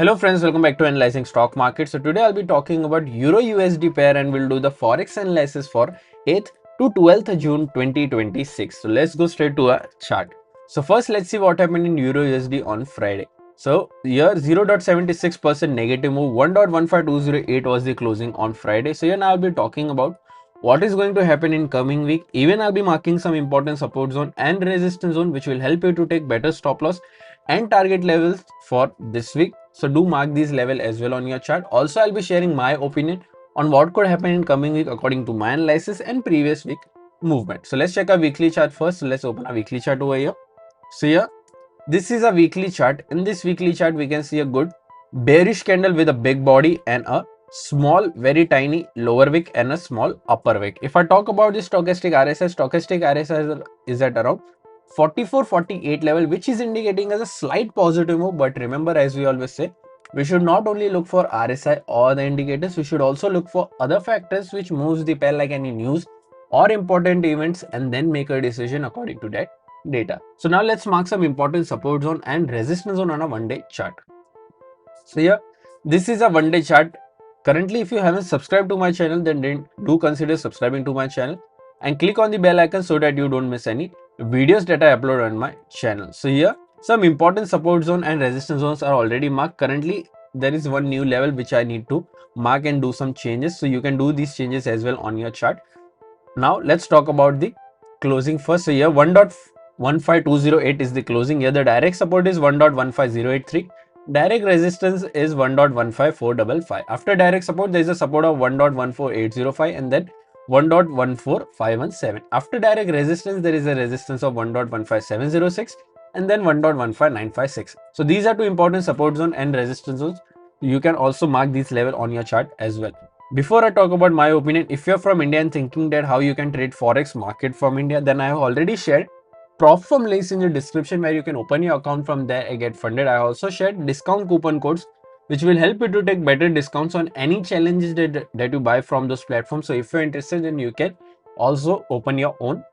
Hello friends, welcome back to Analyzing Stock Market. So today I'll be talking about Euro USD pair and we'll do the Forex analysis for 8th to 12th June 2026. So let's go straight to a chart. So first let's see what happened in Euro USD on Friday. So here 0.76% negative move, 1.15208 was the closing on Friday. So here now I'll be talking about what is going to happen in coming week. Even I'll be marking some important support zone and resistance zone which will help you to take better stop loss and target levels for this week. So do mark these level as well on your chart. Also, I'll be sharing my opinion on what could happen in coming week according to my analysis and previous week movement. So let's check our weekly chart first. So let's open a weekly chart over here. So here, this is a weekly chart. In this weekly chart, we can see a good bearish candle with a big body and a small, very tiny lower wick and a small upper wick. If I talk about the stochastic RSI is at around 44-48 level, which is indicating as a slight positive move. But remember, as we always say, we should not only look for RSI or the indicators, we should also look for other factors which moves the pair, like any news or important events, and then make a decision according to that data. So now let's mark some important support zone and resistance zone on a one-day chart. So here, this is a one-day chart. Currently, if you haven't subscribed to my channel, then do consider subscribing to my channel and click on the bell icon so that you don't miss any videos that I upload on my channel. So here, some important support zone and resistance zones are already marked. Currently, there is one new level which I need to mark and do some changes. So you can do these changes as well on your chart. Now let's talk about the closing first. So here 1.15208 is the closing. Here the direct support is 1.15083. Direct resistance is 1.15455. After direct support, there is a support of 1.14805 and then 1.14517. After direct resistance, there is a resistance of 1.15706 and then 1.15956. So these are two important support zone and resistance zones. You can also mark these level on your chart as well. Before I talk about my opinion, if you're from India and thinking that how you can trade Forex market from India, then I have already shared prop firm links in the description where you can open your account from there and get funded. I also shared discount coupon codes which will help you to take better discounts on any challenges that you buy from those platforms. So if you're interested, then you can also open your own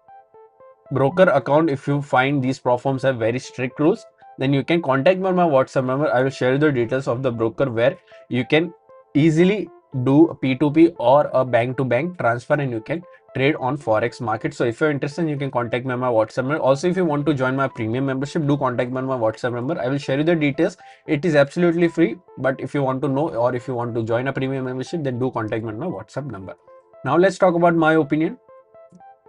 broker account. If you find these prop firms have very strict rules, then you can contact me on my WhatsApp number. I will share the details of the broker where you can easily do a P2P or a bank-to-bank transfer and you can trade on Forex market. So if you're interested, you can contact me on my WhatsApp number. Also, if you want to join my premium membership, do contact me on my WhatsApp number. I will share you the details. It is absolutely free, but if you want to know or if you want to join a premium membership, then do contact me on my WhatsApp number. Now let's talk about my opinion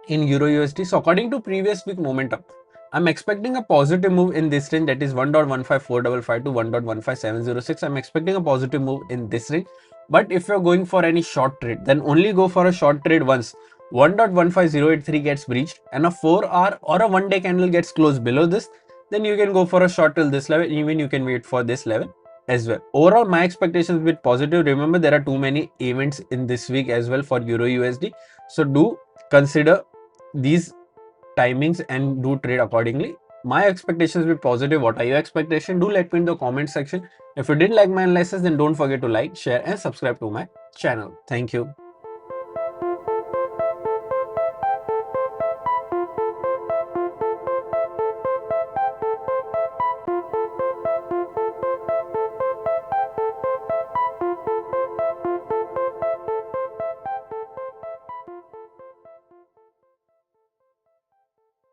in Euro USD. So according to previous week momentum, I'm expecting a positive move in this range, that is 1.15455 to 1.15706. I'm expecting a positive move in this range. But if you're going for any short trade, then only go for a short trade once 1.15083 gets breached and a 4-hour or a one-day candle gets closed below this, then you can go for a short till this level. Even you can wait for this level as well. Overall, my expectations with positive. Remember, there are too many events in this week as well for Euro USD. So do consider these timings and do trade accordingly. My expectations will be positive. What are your expectations? Do let me in the comment section. If you did like my analysis, then don't forget to like, share and subscribe to my channel. Thank you.